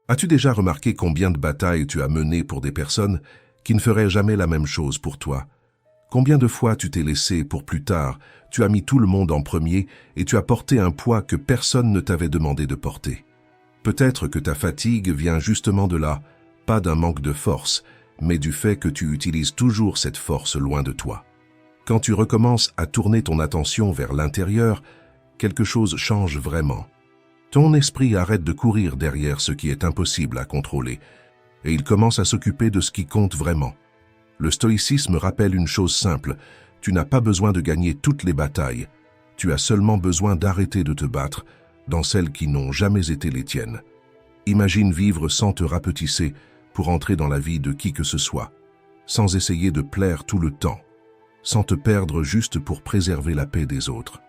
As-tu déjà remarqué combien de batailles tu as menées pour des personnes qui ne feraient jamais la même chose pour toi? Combien de fois tu t'es laissé pour plus tard, tu as mis tout le monde en premier et tu as porté un poids que personne ne t'avait demandé de porter? Peut-être que ta fatigue vient justement de là, pas d'un manque de force, mais du fait que tu utilises toujours cette force loin de toi. Quand tu recommences à tourner ton attention vers l'intérieur, quelque chose change vraiment. Ton esprit arrête de courir derrière ce qui est impossible à contrôler, et il commence à s'occuper de ce qui compte vraiment. Le stoïcisme rappelle une chose simple, tu n'as pas besoin de gagner toutes les batailles, tu as seulement besoin d'arrêter de te battre dans celles qui n'ont jamais été les tiennes. Imagine vivre sans te rapetisser pour entrer dans la vie de qui que ce soit, sans essayer de plaire tout le temps, sans te perdre juste pour préserver la paix des autres.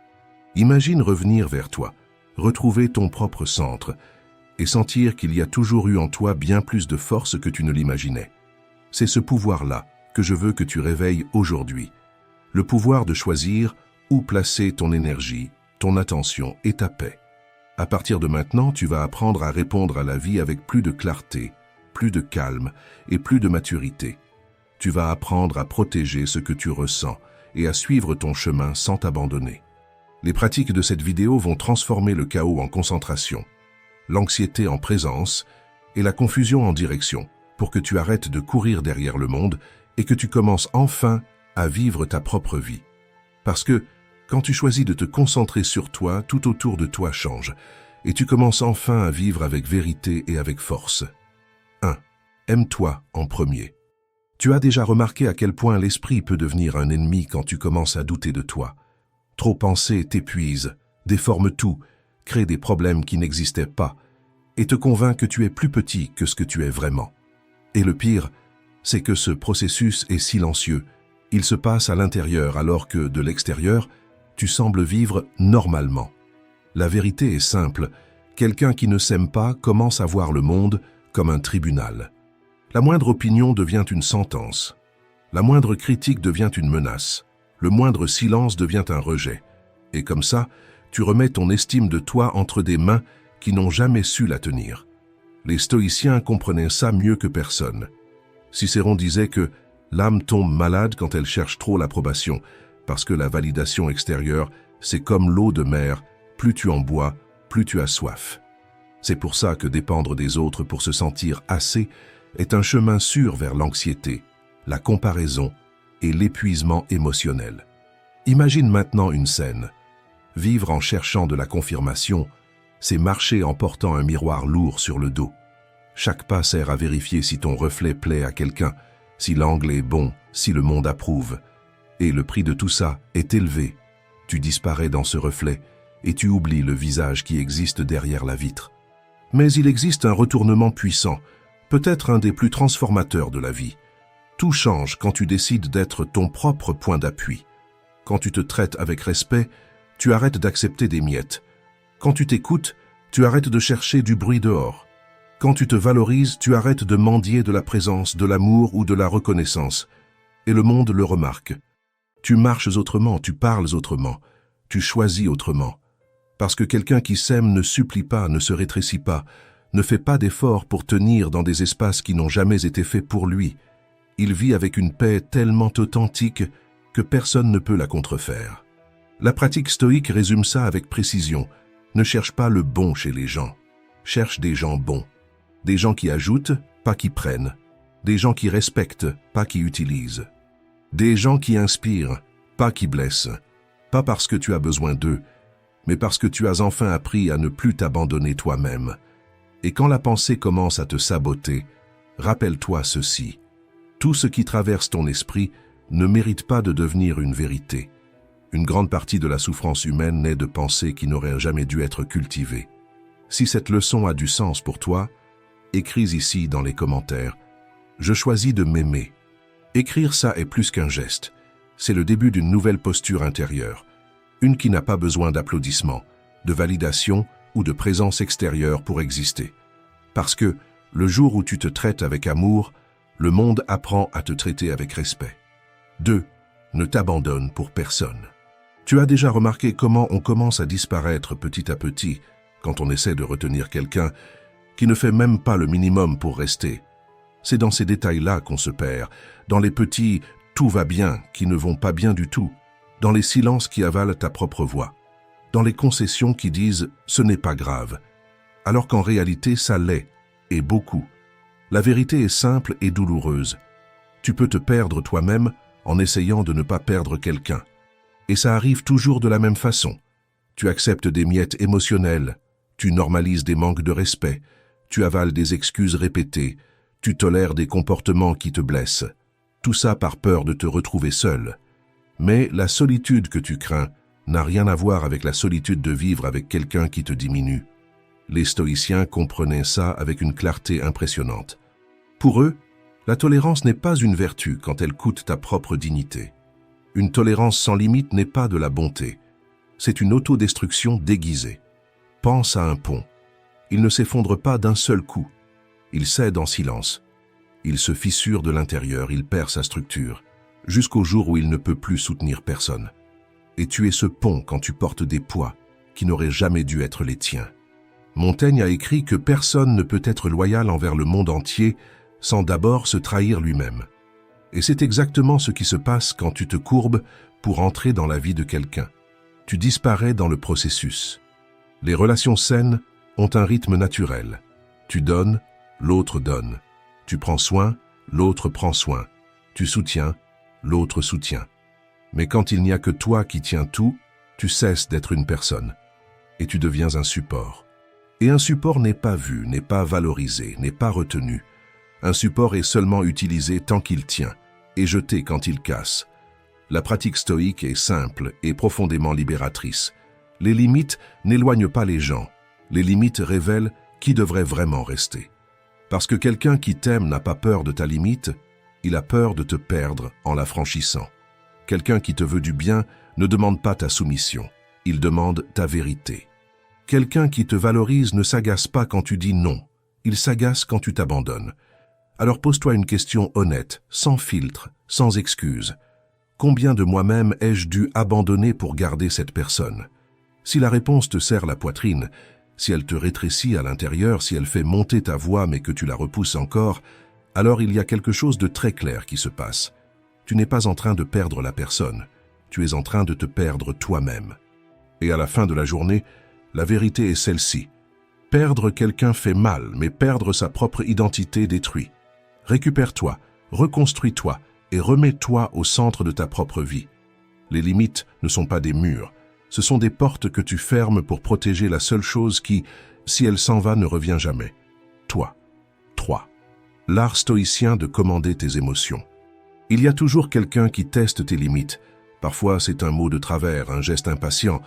Imagine revenir vers toi, retrouver ton propre centre et sentir qu'il y a toujours eu en toi bien plus de force que tu ne l'imaginais. C'est ce pouvoir-là que je veux que tu réveilles aujourd'hui. Le pouvoir de choisir où placer ton énergie, ton attention et ta paix. À partir de maintenant, tu vas apprendre à répondre à la vie avec plus de clarté, plus de calme et plus de maturité. Tu vas apprendre à protéger ce que tu ressens et à suivre ton chemin sans t'abandonner. Les pratiques de cette vidéo vont transformer le chaos en concentration, l'anxiété en présence et la confusion en direction pour que tu arrêtes de courir derrière le monde et que tu commences enfin à vivre ta propre vie. Parce que quand tu choisis de te concentrer sur toi, tout autour de toi change et tu commences enfin à vivre avec vérité et avec force. 1. Aime-toi en premier. Tu as déjà remarqué à quel point l'esprit peut devenir un ennemi quand tu commences à douter de toi. Trop penser t'épuise, déforme tout, crée des problèmes qui n'existaient pas et te convainc que tu es plus petit que ce que tu es vraiment. Et le pire, c'est que ce processus est silencieux. Il se passe à l'intérieur alors que, de l'extérieur, tu sembles vivre normalement. La vérité est simple. Quelqu'un qui ne s'aime pas commence à voir le monde comme un tribunal. La moindre opinion devient une sentence. La moindre critique devient une menace. Le moindre silence devient un rejet. Et comme ça, tu remets ton estime de toi entre des mains qui n'ont jamais su la tenir. Les stoïciens comprenaient ça mieux que personne. Cicéron disait que l'âme tombe malade quand elle cherche trop l'approbation, parce que la validation extérieure, c'est comme l'eau de mer, plus tu en bois, plus tu as soif. C'est pour ça que dépendre des autres pour se sentir assez est un chemin sûr vers l'anxiété, la comparaison et l'épuisement émotionnel. Imagine maintenant une scène. Vivre en cherchant de la confirmation, c'est marcher en portant un miroir lourd sur le dos. Chaque pas sert à vérifier si ton reflet plaît à quelqu'un, si l'angle est bon, si le monde approuve. Et le prix de tout ça est élevé. Tu disparais dans ce reflet et tu oublies le visage qui existe derrière la vitre. Mais il existe un retournement puissant, peut-être un des plus transformateurs de la vie. Tout change quand tu décides d'être ton propre point d'appui. Quand tu te traites avec respect, tu arrêtes d'accepter des miettes. Quand tu t'écoutes, tu arrêtes de chercher du bruit dehors. Quand tu te valorises, tu arrêtes de mendier de la présence, de l'amour ou de la reconnaissance. Et le monde le remarque. Tu marches autrement, tu parles autrement, tu choisis autrement. Parce que quelqu'un qui s'aime ne supplie pas, ne se rétrécit pas, ne fait pas d'efforts pour tenir dans des espaces qui n'ont jamais été faits pour lui. Il vit avec une paix tellement authentique que personne ne peut la contrefaire. La pratique stoïque résume ça avec précision. Ne cherche pas le bon chez les gens. Cherche des gens bons. Des gens qui ajoutent, pas qui prennent. Des gens qui respectent, pas qui utilisent. Des gens qui inspirent, pas qui blessent. Pas parce que tu as besoin d'eux, mais parce que tu as enfin appris à ne plus t'abandonner toi-même. Et quand la pensée commence à te saboter, rappelle-toi ceci. Tout ce qui traverse ton esprit ne mérite pas de devenir une vérité. Une grande partie de la souffrance humaine naît de pensées qui n'auraient jamais dû être cultivées. Si cette leçon a du sens pour toi, écris ici dans les commentaires « Je choisis de m'aimer ». Écrire ça est plus qu'un geste. C'est le début d'une nouvelle posture intérieure. Une qui n'a pas besoin d'applaudissements, de validation ou de présence extérieure pour exister. Parce que, le jour où tu te traites avec amour, le monde apprend à te traiter avec respect. 2. Ne t'abandonne pour personne. Tu as déjà remarqué comment on commence à disparaître petit à petit quand on essaie de retenir quelqu'un qui ne fait même pas le minimum pour rester. C'est dans ces détails-là qu'on se perd, dans les petits « tout va bien » qui ne vont pas bien du tout, dans les silences qui avalent ta propre voix, dans les concessions qui disent « ce n'est pas grave », alors qu'en réalité ça l'est, et beaucoup. La vérité est simple et douloureuse. Tu peux te perdre toi-même en essayant de ne pas perdre quelqu'un. Et ça arrive toujours de la même façon. Tu acceptes des miettes émotionnelles, tu normalises des manques de respect, tu avales des excuses répétées, tu tolères des comportements qui te blessent. Tout ça par peur de te retrouver seul. Mais la solitude que tu crains n'a rien à voir avec la solitude de vivre avec quelqu'un qui te diminue. Les stoïciens comprenaient ça avec une clarté impressionnante. Pour eux, la tolérance n'est pas une vertu quand elle coûte ta propre dignité. Une tolérance sans limite n'est pas de la bonté. C'est une autodestruction déguisée. Pense à un pont. Il ne s'effondre pas d'un seul coup. Il cède en silence. Il se fissure de l'intérieur, il perd sa structure, jusqu'au jour où il ne peut plus soutenir personne. Et tu es ce pont quand tu portes des poids qui n'auraient jamais dû être les tiens. Montaigne a écrit que personne ne peut être loyal envers le monde entier sans d'abord se trahir lui-même. Et c'est exactement ce qui se passe quand tu te courbes pour entrer dans la vie de quelqu'un. Tu disparais dans le processus. Les relations saines ont un rythme naturel. Tu donnes, l'autre donne. Tu prends soin, l'autre prend soin. Tu soutiens, l'autre soutient. Mais quand il n'y a que toi qui tiens tout, tu cesses d'être une personne. Et tu deviens un support. Et un support n'est pas vu, n'est pas valorisé, n'est pas retenu. Un support est seulement utilisé tant qu'il tient, et jeté quand il casse. La pratique stoïque est simple et profondément libératrice. Les limites n'éloignent pas les gens. Les limites révèlent qui devrait vraiment rester. Parce que quelqu'un qui t'aime n'a pas peur de ta limite, il a peur de te perdre en la franchissant. Quelqu'un qui te veut du bien ne demande pas ta soumission, il demande ta vérité. Quelqu'un qui te valorise ne s'agace pas quand tu dis non, il s'agace quand tu t'abandonnes. Alors pose-toi une question honnête, sans filtre, sans excuse. Combien de moi-même ai-je dû abandonner pour garder cette personne? Si la réponse te serre la poitrine, si elle te rétrécit à l'intérieur, si elle fait monter ta voix mais que tu la repousses encore, alors il y a quelque chose de très clair qui se passe. Tu n'es pas en train de perdre la personne, tu es en train de te perdre toi-même. Et à la fin de la journée, la vérité est celle-ci. Perdre quelqu'un fait mal, mais perdre sa propre identité détruit. Récupère-toi, reconstruis-toi et remets-toi au centre de ta propre vie. Les limites ne sont pas des murs, ce sont des portes que tu fermes pour protéger la seule chose qui, si elle s'en va, ne revient jamais. Toi. L'art stoïcien de commander tes émotions. Il y a toujours quelqu'un qui teste tes limites. Parfois, c'est un mot de travers, un geste impatient,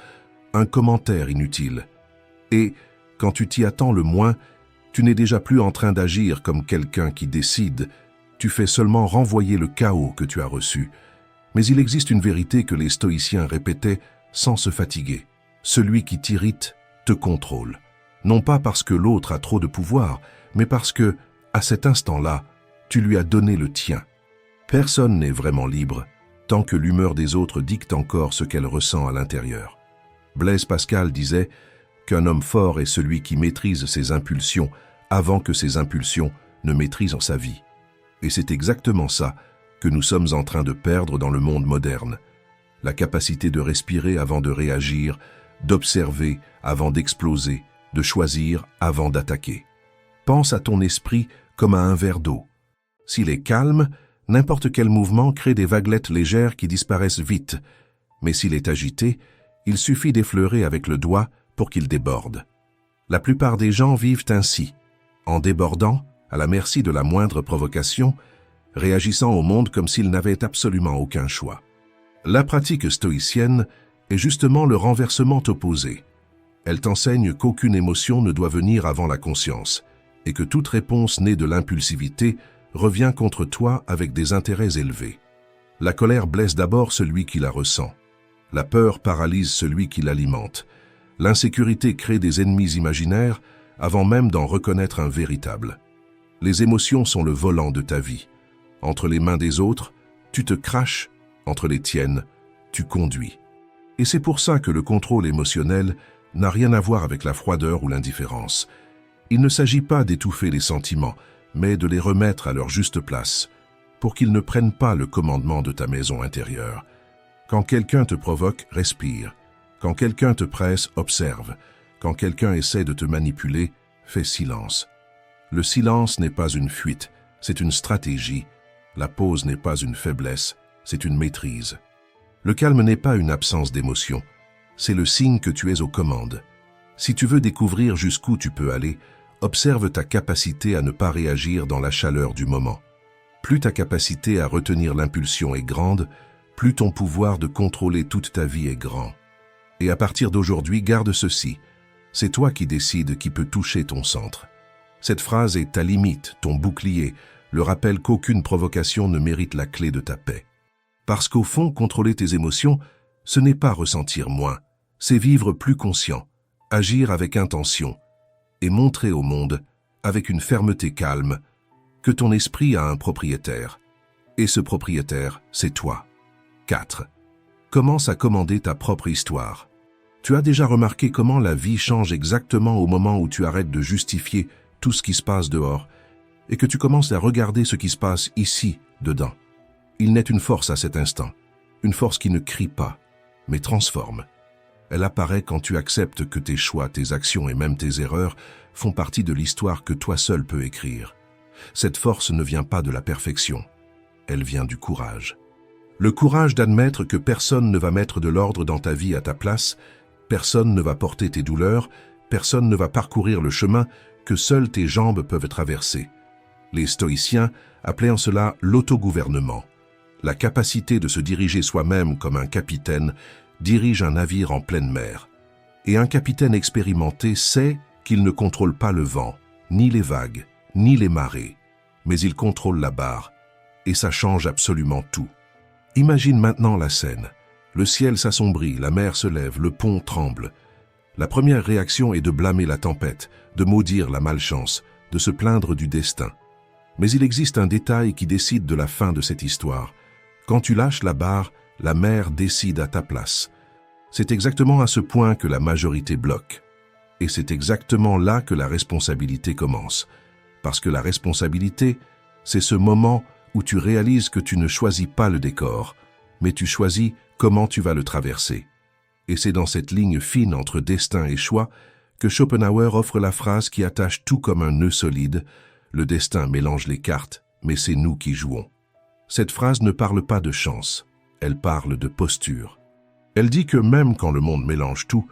un commentaire inutile. Et, quand tu t'y attends le moins, tu n'es déjà plus en train d'agir comme quelqu'un qui décide. Tu fais seulement renvoyer le chaos que tu as reçu. Mais il existe une vérité que les stoïciens répétaient sans se fatiguer. Celui qui t'irrite te contrôle. Non pas parce que l'autre a trop de pouvoir, mais parce que, à cet instant-là, tu lui as donné le tien. Personne n'est vraiment libre, tant que l'humeur des autres dicte encore ce qu'elle ressent à l'intérieur. Blaise Pascal disait qu'un homme fort est celui qui maîtrise ses impulsions avant que ces impulsions ne maîtrisent sa vie. Et c'est exactement ça que nous sommes en train de perdre dans le monde moderne. La capacité de respirer avant de réagir, d'observer avant d'exploser, de choisir avant d'attaquer. Pense à ton esprit comme à un verre d'eau. S'il est calme, n'importe quel mouvement crée des vaguelettes légères qui disparaissent vite. Mais s'il est agité, il suffit d'effleurer avec le doigt pour qu'il déborde. La plupart des gens vivent ainsi, en débordant, à la merci de la moindre provocation, réagissant au monde comme s'ils n'avaient absolument aucun choix. La pratique stoïcienne est justement le renversement opposé. Elle t'enseigne qu'aucune émotion ne doit venir avant la conscience, et que toute réponse née de l'impulsivité revient contre toi avec des intérêts élevés. La colère blesse d'abord celui qui la ressent. La peur paralyse celui qui l'alimente. L'insécurité crée des ennemis imaginaires avant même d'en reconnaître un véritable. Les émotions sont le volant de ta vie. Entre les mains des autres, tu te craches, entre les tiennes, tu conduis. Et c'est pour ça que le contrôle émotionnel n'a rien à voir avec la froideur ou l'indifférence, Il ne s'agit pas d'étouffer les sentiments, mais de les remettre à leur juste place, pour qu'ils ne prennent pas le commandement de ta maison intérieure. Quand quelqu'un te provoque, respire. Quand quelqu'un te presse, observe. Quand quelqu'un essaie de te manipuler, fais silence. Le silence n'est pas une fuite, c'est une stratégie. La pause n'est pas une faiblesse, c'est une maîtrise. Le calme n'est pas une absence d'émotion, c'est le signe que tu es aux commandes. Si tu veux découvrir jusqu'où tu peux aller, observe ta capacité à ne pas réagir dans la chaleur du moment. Plus ta capacité à retenir l'impulsion est grande, plus ton pouvoir de contrôler toute ta vie est grand. Et à partir d'aujourd'hui, garde ceci. C'est toi qui décides qui peut toucher ton centre. Cette phrase est ta limite, ton bouclier, le rappel qu'aucune provocation ne mérite la clé de ta paix. Parce qu'au fond, contrôler tes émotions, ce n'est pas ressentir moins, c'est vivre plus conscient, agir avec intention et montrer au monde, avec une fermeté calme, que ton esprit a un propriétaire. Et ce propriétaire, c'est toi. 4. Commence à commander ta propre histoire. Tu as déjà remarqué comment la vie change exactement au moment où tu arrêtes de justifier tout ce qui se passe dehors et que tu commences à regarder ce qui se passe ici, dedans. Il naît une force à cet instant, une force qui ne crie pas, mais transforme. Elle apparaît quand tu acceptes que tes choix, tes actions et même tes erreurs font partie de l'histoire que toi seul peux écrire. Cette force ne vient pas de la perfection, elle vient du courage. Le courage d'admettre que personne ne va mettre de l'ordre dans ta vie à ta place, personne ne va porter tes douleurs, personne ne va parcourir le chemin que seules tes jambes peuvent traverser. Les stoïciens appelaient en cela l'autogouvernement. La capacité de se diriger soi-même comme un capitaine dirige un navire en pleine mer. Et un capitaine expérimenté sait qu'il ne contrôle pas le vent, ni les vagues, ni les marées, mais il contrôle la barre, et ça change absolument tout. Imagine maintenant la scène. Le ciel s'assombrit, la mer se lève, le pont tremble. La première réaction est de blâmer la tempête, de maudire la malchance, de se plaindre du destin. Mais il existe un détail qui décide de la fin de cette histoire. Quand tu lâches la barre, la mer décide à ta place. C'est exactement à ce point que la majorité bloque. Et c'est exactement là que la responsabilité commence. Parce que la responsabilité, c'est ce moment où tu réalises que tu ne choisis pas le décor, mais tu choisis comment tu vas le traverser. Et c'est dans cette ligne fine entre destin et choix que Schopenhauer offre la phrase qui attache tout comme un nœud solide. Le destin mélange les cartes, mais c'est nous qui jouons. Cette phrase ne parle pas de chance, elle parle de posture. Elle dit que même quand le monde mélange tout,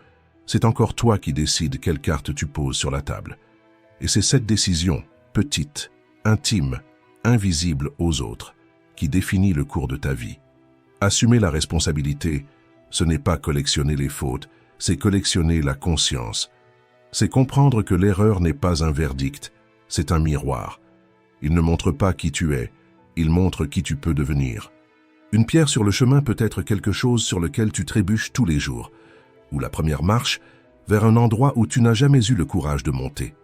c'est encore toi qui décides quelle carte tu poses sur la table. Et c'est cette décision, petite, intime, invisible aux autres, qui définit le cours de ta vie. Assumer la responsabilité, ce n'est pas collectionner les fautes, c'est collectionner la conscience. C'est comprendre que l'erreur n'est pas un verdict, c'est un miroir. Il ne montre pas qui tu es, il montre qui tu peux devenir. Une pierre sur le chemin peut être quelque chose sur lequel tu trébuches tous les jours, ou la première marche vers un endroit où tu n'as jamais eu le courage de monter.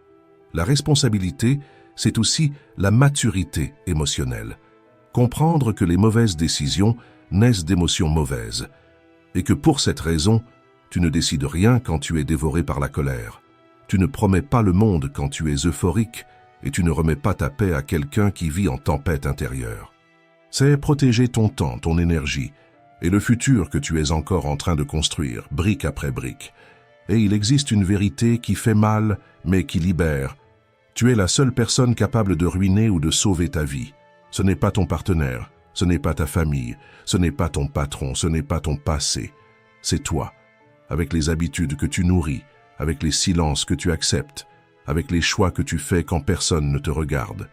La responsabilité, c'est aussi la maturité émotionnelle. Comprendre que les mauvaises décisions naissent d'émotions mauvaises, et que pour cette raison, tu ne décides rien quand tu es dévoré par la colère. Tu ne promets pas le monde quand tu es euphorique, et tu ne remets pas ta paix à quelqu'un qui vit en tempête intérieure. C'est protéger ton temps, ton énergie, et le futur que tu es encore en train de construire, brique après brique. Et il existe une vérité qui fait mal, mais qui libère. Tu es la seule personne capable de ruiner ou de sauver ta vie. Ce n'est pas ton partenaire, ce n'est pas ta famille, ce n'est pas ton patron, ce n'est pas ton passé. C'est toi, avec les habitudes que tu nourris, avec les silences que tu acceptes, avec les choix que tu fais quand personne ne te regarde.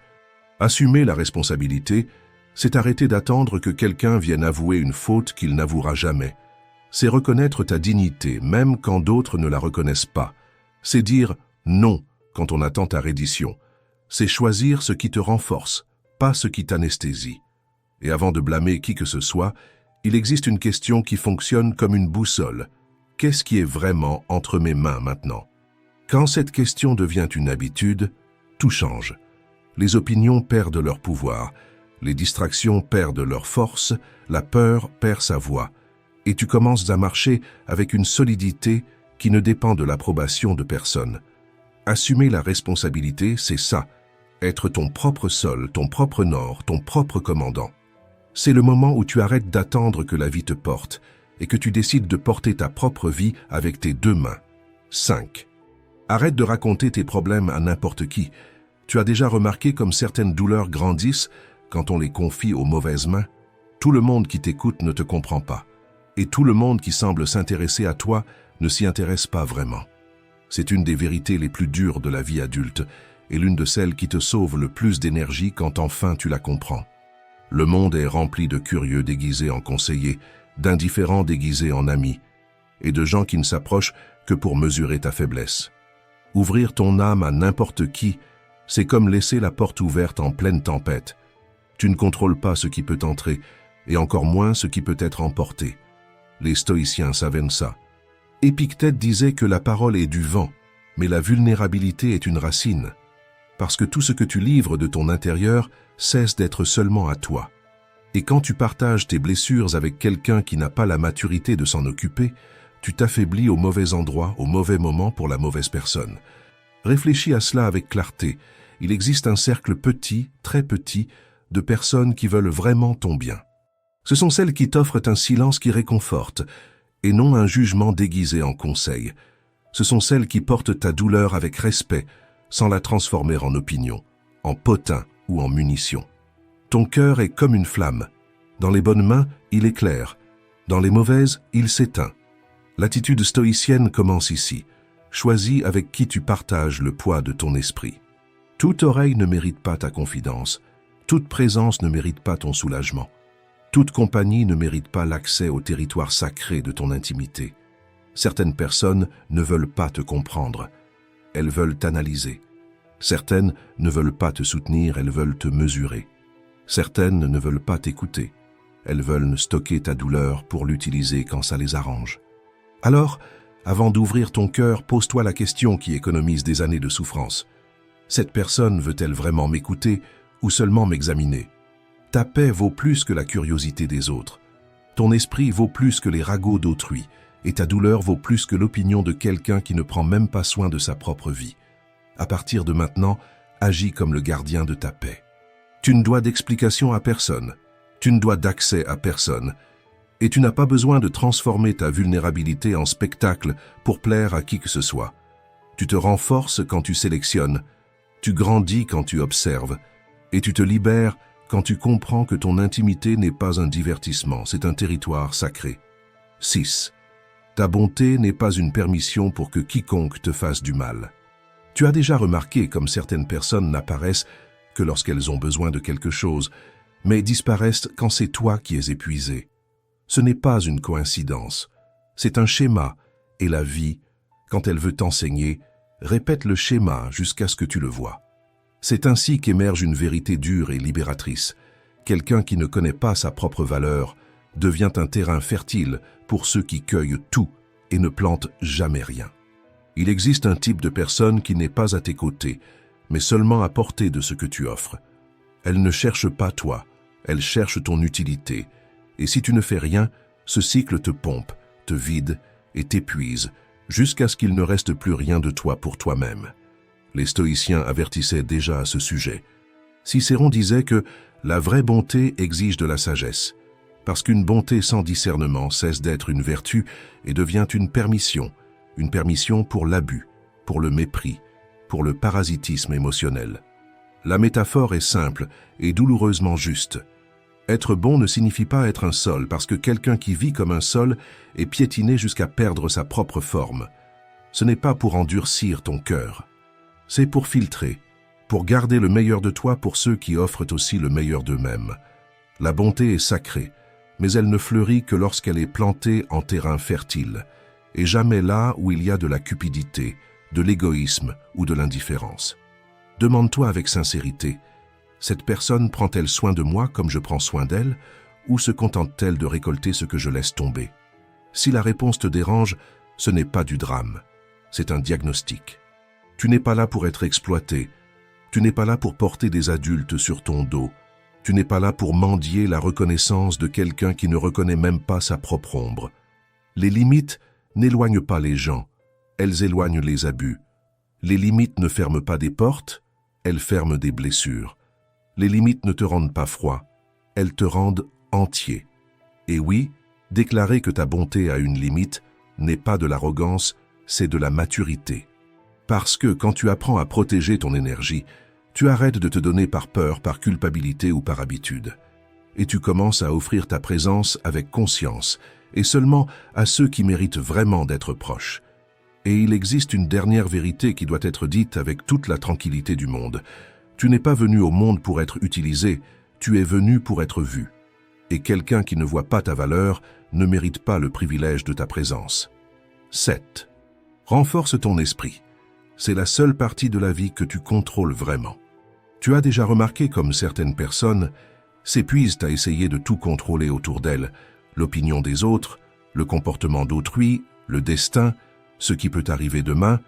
Assumer la responsabilité, c'est arrêter d'attendre que quelqu'un vienne avouer une faute qu'il n'avouera jamais. C'est reconnaître ta dignité, même quand d'autres ne la reconnaissent pas. C'est dire non quand on attend ta reddition. C'est choisir ce qui te renforce, pas ce qui t'anesthésie. Et avant de blâmer qui que ce soit, il existe une question qui fonctionne comme une boussole. Qu'est-ce qui est vraiment entre mes mains maintenant? Quand cette question devient une habitude, tout change. Les opinions perdent leur pouvoir, les distractions perdent leur force, la peur perd sa voix, et tu commences à marcher avec une solidité qui ne dépend de l'approbation de personne. Assumer la responsabilité, c'est ça. Être ton propre sol, ton propre nord, ton propre commandant. C'est le moment où tu arrêtes d'attendre que la vie te porte et que tu décides de porter ta propre vie avec tes deux mains. 5. Arrête de raconter tes problèmes à n'importe qui. Tu as déjà remarqué comme certaines douleurs grandissent quand on les confie aux mauvaises mains? Tout le monde qui t'écoute ne te comprend pas. Et tout le monde qui semble s'intéresser à toi ne s'y intéresse pas vraiment. C'est une des vérités les plus dures de la vie adulte et l'une de celles qui te sauve le plus d'énergie quand enfin tu la comprends. Le monde est rempli de curieux déguisés en conseillers, d'indifférents déguisés en amis, et de gens qui ne s'approchent que pour mesurer ta faiblesse. Ouvrir ton âme à n'importe qui, c'est comme laisser la porte ouverte en pleine tempête. Tu ne contrôles pas ce qui peut entrer, et encore moins ce qui peut être emporté. Les stoïciens savaient ça. Épictète disait que la parole est du vent, mais la vulnérabilité est une racine, parce que tout ce que tu livres de ton intérieur cesse d'être seulement à toi. Et quand tu partages tes blessures avec quelqu'un qui n'a pas la maturité de s'en occuper, tu t'affaiblis au mauvais endroit, au mauvais moment pour la mauvaise personne. Réfléchis à cela avec clarté. Il existe un cercle petit, très petit, de personnes qui veulent vraiment ton bien. Ce sont celles qui t'offrent un silence qui réconforte, et non un jugement déguisé en conseil. Ce sont celles qui portent ta douleur avec respect, sans la transformer en opinion, en potin ou en munition. Ton cœur est comme une flamme. Dans les bonnes mains, il éclaire. Dans les mauvaises, il s'éteint. L'attitude stoïcienne commence ici. Choisis avec qui tu partages le poids de ton esprit. Toute oreille ne mérite pas ta confidence. Toute présence ne mérite pas ton soulagement. Toute compagnie ne mérite pas l'accès au territoire sacré de ton intimité. Certaines personnes ne veulent pas te comprendre. Elles veulent t'analyser. Certaines ne veulent pas te soutenir, elles veulent te mesurer. Certaines ne veulent pas t'écouter. Elles veulent stocker ta douleur pour l'utiliser quand ça les arrange. Alors, avant d'ouvrir ton cœur, pose-toi la question qui économise des années de souffrance. Cette personne veut-elle vraiment m'écouter ou seulement m'examiner? Ta paix vaut plus que la curiosité des autres. Ton esprit vaut plus que les ragots d'autrui, et ta douleur vaut plus que l'opinion de quelqu'un qui ne prend même pas soin de sa propre vie. À partir de maintenant, agis comme le gardien de ta paix. Tu ne dois d'explication à personne, tu ne dois d'accès à personne, et tu n'as pas besoin de transformer ta vulnérabilité en spectacle pour plaire à qui que ce soit. Tu te renforces quand tu sélectionnes, tu grandis quand tu observes, et tu te libères quand tu comprends que ton intimité n'est pas un divertissement, c'est un territoire sacré. 6. Ta bonté n'est pas une permission pour que quiconque te fasse du mal. Tu as déjà remarqué comme certaines personnes n'apparaissent que lorsqu'elles ont besoin de quelque chose, mais disparaissent quand c'est toi qui es épuisé. Ce n'est pas une coïncidence, c'est un schéma, et la vie, quand elle veut t'enseigner, répète le schéma jusqu'à ce que tu le vois. C'est ainsi qu'émerge une vérité dure et libératrice. Quelqu'un qui ne connaît pas sa propre valeur devient un terrain fertile pour ceux qui cueillent tout et ne plantent jamais rien. Il existe un type de personne qui n'est pas à tes côtés, mais seulement à portée de ce que tu offres. Elle ne cherche pas toi, elle cherche ton utilité. Et si tu ne fais rien, ce cycle te pompe, te vide et t'épuise, jusqu'à ce qu'il ne reste plus rien de toi pour toi-même. Les stoïciens avertissaient déjà à ce sujet. Cicéron disait que la vraie bonté exige de la sagesse, parce qu'une bonté sans discernement cesse d'être une vertu et devient une permission pour l'abus, pour le mépris, pour le parasitisme émotionnel. La métaphore est simple et douloureusement juste. Être bon ne signifie pas être un sol, parce que quelqu'un qui vit comme un sol est piétiné jusqu'à perdre sa propre forme. Ce n'est pas pour endurcir ton cœur. C'est pour filtrer, pour garder le meilleur de toi pour ceux qui offrent aussi le meilleur d'eux-mêmes. La bonté est sacrée, mais elle ne fleurit que lorsqu'elle est plantée en terrain fertile, et jamais là où il y a de la cupidité, de l'égoïsme ou de l'indifférence. Demande-toi avec sincérité, cette personne prend-elle soin de moi comme je prends soin d'elle, ou se contente-t-elle de récolter ce que je laisse tomber? Si la réponse te dérange, ce n'est pas du drame, c'est un diagnostic. Tu n'es pas là pour être exploité, tu n'es pas là pour porter des adultes sur ton dos, tu n'es pas là pour mendier la reconnaissance de quelqu'un qui ne reconnaît même pas sa propre ombre. Les limites n'éloignent pas les gens, elles éloignent les abus. Les limites ne ferment pas des portes, elles ferment des blessures. Les limites ne te rendent pas froid, elles te rendent entier. Et oui, déclarer que ta bonté a une limite n'est pas de l'arrogance, c'est de la maturité. Parce que quand tu apprends à protéger ton énergie, tu arrêtes de te donner par peur, par culpabilité ou par habitude. Et tu commences à offrir ta présence avec conscience, et seulement à ceux qui méritent vraiment d'être proches. Et il existe une dernière vérité qui doit être dite avec toute la tranquillité du monde. Tu n'es pas venu au monde pour être utilisé, tu es venu pour être vu. Et quelqu'un qui ne voit pas ta valeur ne mérite pas le privilège de ta présence. 7. Renforce ton esprit. C'est la seule partie de la vie que tu contrôles vraiment. Tu as déjà remarqué comme certaines personnes s'épuisent à essayer de tout contrôler autour d'elles, l'opinion des autres, le comportement d'autrui, le destin, ce qui peut arriver demain,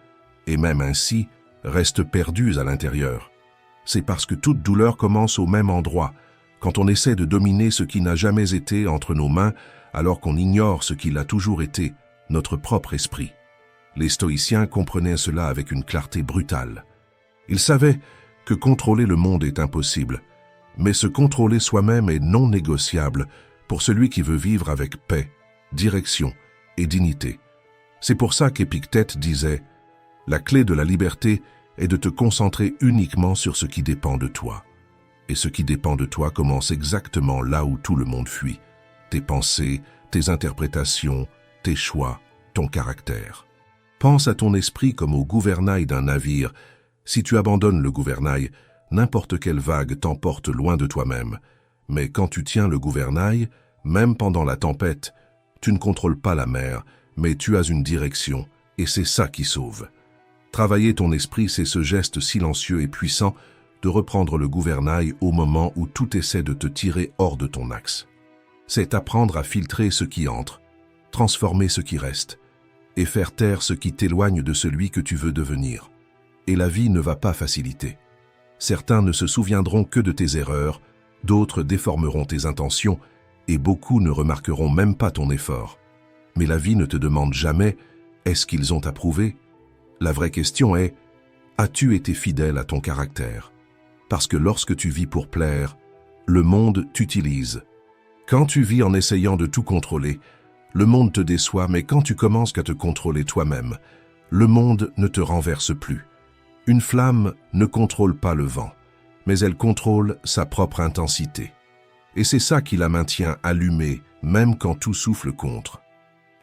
et même ainsi, restent perdues à l'intérieur. C'est parce que toute douleur commence au même endroit, quand on essaie de dominer ce qui n'a jamais été entre nos mains, alors qu'on ignore ce qui l'a toujours été, notre propre esprit. Les stoïciens comprenaient cela avec une clarté brutale. Ils savaient que contrôler le monde est impossible, mais se contrôler soi-même est non négociable pour celui qui veut vivre avec paix, direction et dignité. C'est pour ça qu'Épictète disait « La clé de la liberté est de te concentrer uniquement sur ce qui dépend de toi. » Et ce qui dépend de toi commence exactement là où tout le monde fuit. Tes pensées, tes interprétations, tes choix, ton caractère. Pense à ton esprit comme au gouvernail d'un navire. Si tu abandonnes le gouvernail, n'importe quelle vague t'emporte loin de toi-même. Mais quand tu tiens le gouvernail, même pendant la tempête, tu ne contrôles pas la mer, mais tu as une direction, et c'est ça qui sauve. Travailler ton esprit, c'est ce geste silencieux et puissant de reprendre le gouvernail au moment où tout essaie de te tirer hors de ton axe. C'est apprendre à filtrer ce qui entre, transformer ce qui reste, et faire taire ce qui t'éloigne de celui que tu veux devenir. Et la vie ne va pas faciliter. Certains ne se souviendront que de tes erreurs, d'autres déformeront tes intentions, et beaucoup ne remarqueront même pas ton effort. Mais la vie ne te demande jamais « est-ce qu'ils ont approuvé ?» La vraie question est « as-tu été fidèle à ton caractère ?» Parce que lorsque tu vis pour plaire, le monde t'utilise. Quand tu vis en essayant de tout contrôler, le monde te déçoit, mais quand tu commences à te contrôler toi-même, le monde ne te renverse plus. Une flamme ne contrôle pas le vent, mais elle contrôle sa propre intensité. Et c'est ça qui la maintient allumée, même quand tout souffle contre.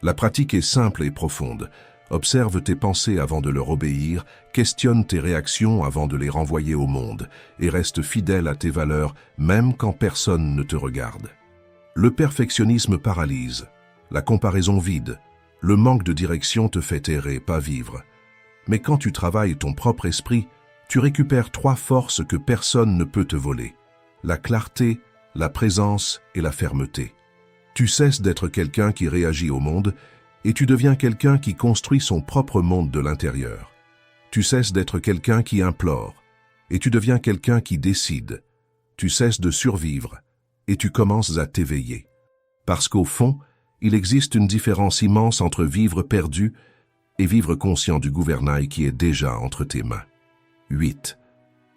La pratique est simple et profonde. Observe tes pensées avant de leur obéir, questionne tes réactions avant de les renvoyer au monde, et reste fidèle à tes valeurs, même quand personne ne te regarde. Le perfectionnisme paralyse, la comparaison vide, le manque de direction te fait errer, pas vivre. Mais quand tu travailles ton propre esprit, tu récupères 3 forces que personne ne peut te voler. La clarté, la présence et la fermeté. Tu cesses d'être quelqu'un qui réagit au monde et tu deviens quelqu'un qui construit son propre monde de l'intérieur. Tu cesses d'être quelqu'un qui implore et tu deviens quelqu'un qui décide. Tu cesses de survivre et tu commences à t'éveiller. Parce qu'au fond, il existe une différence immense entre vivre perdu et vivre conscient du gouvernail qui est déjà entre tes mains. 8.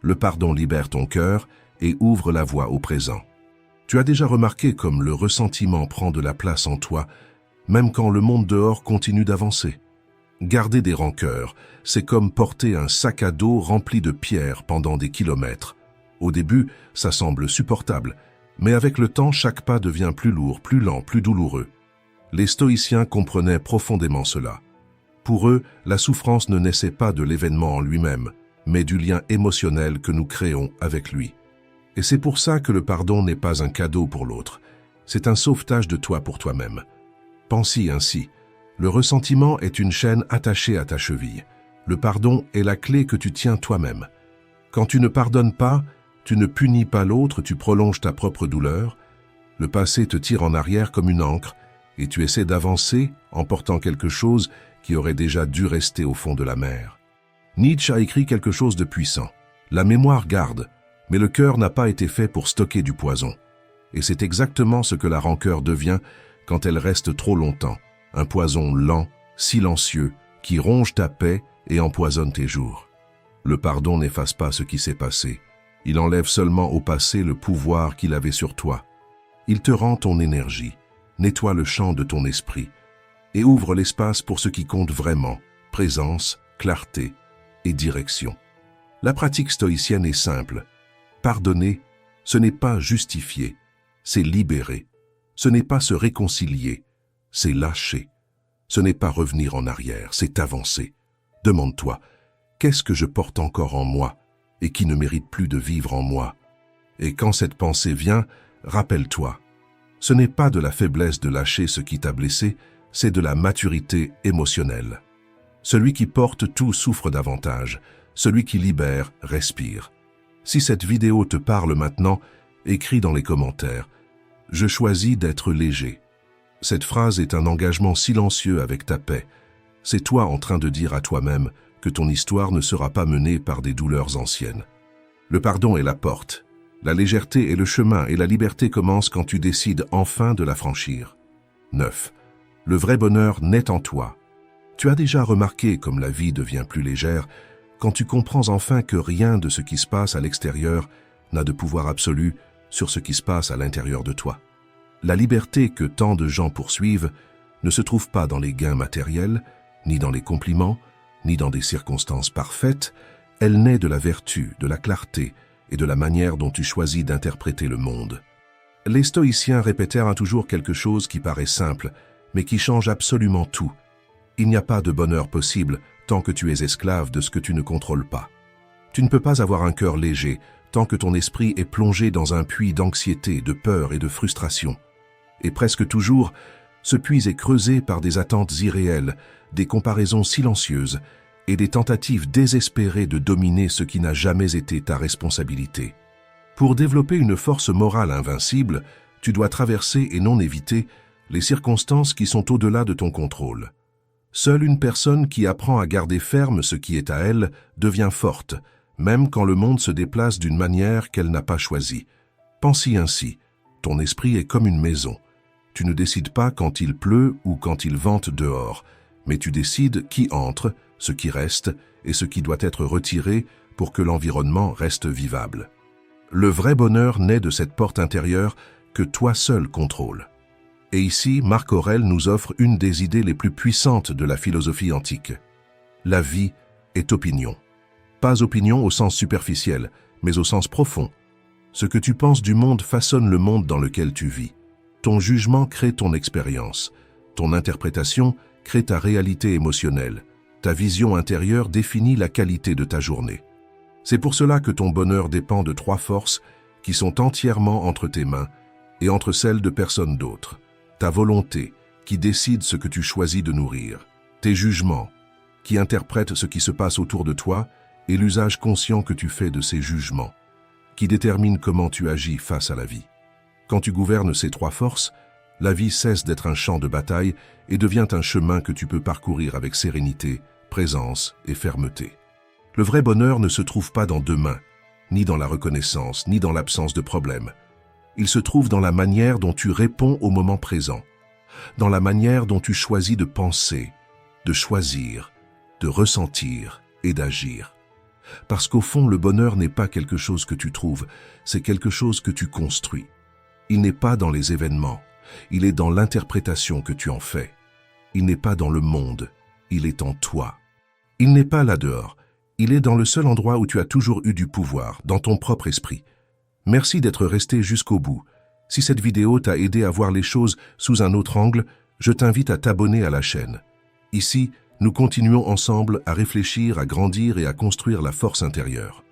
Le pardon libère ton cœur et ouvre la voie au présent. Tu as déjà remarqué comme le ressentiment prend de la place en toi, même quand le monde dehors continue d'avancer. Garder des rancœurs, c'est comme porter un sac à dos rempli de pierres pendant des kilomètres. Au début, ça semble supportable, mais avec le temps, chaque pas devient plus lourd, plus lent, plus douloureux. Les stoïciens comprenaient profondément cela. Pour eux, la souffrance ne naissait pas de l'événement en lui-même, mais du lien émotionnel que nous créons avec lui. Et c'est pour ça que le pardon n'est pas un cadeau pour l'autre, c'est un sauvetage de toi pour toi-même. Pense-y ainsi, le ressentiment est une chaîne attachée à ta cheville. Le pardon est la clé que tu tiens toi-même. Quand tu ne pardonnes pas, tu ne punis pas l'autre, tu prolonges ta propre douleur. Le passé te tire en arrière comme une ancre, et tu essaies d'avancer en portant quelque chose qui aurait déjà dû rester au fond de la mer. Nietzsche a écrit quelque chose de puissant. La mémoire garde, mais le cœur n'a pas été fait pour stocker du poison. Et c'est exactement ce que la rancœur devient quand elle reste trop longtemps. Un poison lent, silencieux, qui ronge ta paix et empoisonne tes jours. Le pardon n'efface pas ce qui s'est passé. Il enlève seulement au passé le pouvoir qu'il avait sur toi. Il te rend ton énergie, nettoie le champ de ton esprit et ouvre l'espace pour ce qui compte vraiment, présence, clarté et direction. La pratique stoïcienne est simple. Pardonner, ce n'est pas justifier, c'est libérer. Ce n'est pas se réconcilier, c'est lâcher. Ce n'est pas revenir en arrière, c'est avancer. Demande-toi, qu'est-ce que je porte encore en moi et qui ne mérite plus de vivre en moi? Et quand cette pensée vient, rappelle-toi, ce n'est pas de la faiblesse de lâcher ce qui t'a blessé, c'est de la maturité émotionnelle. Celui qui porte tout souffre davantage, celui qui libère respire. Si cette vidéo te parle maintenant, écris dans les commentaires « Je choisis d'être léger ». Cette phrase est un engagement silencieux avec ta paix. C'est toi en train de dire à toi-même que ton histoire ne sera pas menée par des douleurs anciennes. Le pardon est la porte. La légèreté est le chemin et la liberté commence quand tu décides enfin de la franchir. 9. Le vrai bonheur naît en toi. Tu as déjà remarqué comme la vie devient plus légère quand tu comprends enfin que rien de ce qui se passe à l'extérieur n'a de pouvoir absolu sur ce qui se passe à l'intérieur de toi. La liberté que tant de gens poursuivent ne se trouve pas dans les gains matériels, ni dans les compliments, ni dans des circonstances parfaites. Elle naît de la vertu, de la clarté et de la manière dont tu choisis d'interpréter le monde. Les stoïciens répétèrent toujours quelque chose qui paraît simple, mais qui change absolument tout. Il n'y a pas de bonheur possible tant que tu es esclave de ce que tu ne contrôles pas. Tu ne peux pas avoir un cœur léger tant que ton esprit est plongé dans un puits d'anxiété, de peur et de frustration. Et presque toujours, ce puits est creusé par des attentes irréelles, des comparaisons silencieuses et des tentatives désespérées de dominer ce qui n'a jamais été ta responsabilité. Pour développer une force morale invincible, tu dois traverser et non éviter les circonstances qui sont au-delà de ton contrôle. Seule une personne qui apprend à garder ferme ce qui est à elle devient forte, même quand le monde se déplace d'une manière qu'elle n'a pas choisie. Pense-y ainsi, ton esprit est comme une maison. Tu ne décides pas quand il pleut ou quand il vente dehors, mais tu décides qui entre, ce qui reste et ce qui doit être retiré pour que l'environnement reste vivable. Le vrai bonheur naît de cette porte intérieure que toi seul contrôles. Et ici, Marc Aurèle nous offre une des idées les plus puissantes de la philosophie antique. La vie est opinion. Pas opinion au sens superficiel, mais au sens profond. Ce que tu penses du monde façonne le monde dans lequel tu vis. Ton jugement crée ton expérience. Ton interprétation crée ta réalité émotionnelle. Ta vision intérieure définit la qualité de ta journée. C'est pour cela que ton bonheur dépend de 3 forces qui sont entièrement entre tes mains et entre celles de personne d'autre. Ta volonté, qui décide ce que tu choisis de nourrir. Tes jugements, qui interprètent ce qui se passe autour de toi, et l'usage conscient que tu fais de ces jugements, qui détermine comment tu agis face à la vie. Quand tu gouvernes ces 3 forces, la vie cesse d'être un champ de bataille et devient un chemin que tu peux parcourir avec sérénité, présence et fermeté. Le vrai bonheur ne se trouve pas dans 2 mains, ni dans la reconnaissance, ni dans l'absence de problème. Il se trouve dans la manière dont tu réponds au moment présent, dans la manière dont tu choisis de penser, de choisir, de ressentir et d'agir. Parce qu'au fond, le bonheur n'est pas quelque chose que tu trouves, c'est quelque chose que tu construis. Il n'est pas dans les événements, il est dans l'interprétation que tu en fais. Il n'est pas dans le monde, il est en toi. Il n'est pas là dehors, il est dans le seul endroit où tu as toujours eu du pouvoir, dans ton propre esprit. Merci d'être resté jusqu'au bout. Si cette vidéo t'a aidé à voir les choses sous un autre angle, je t'invite à t'abonner à la chaîne. Ici, nous continuons ensemble à réfléchir, à grandir et à construire la force intérieure.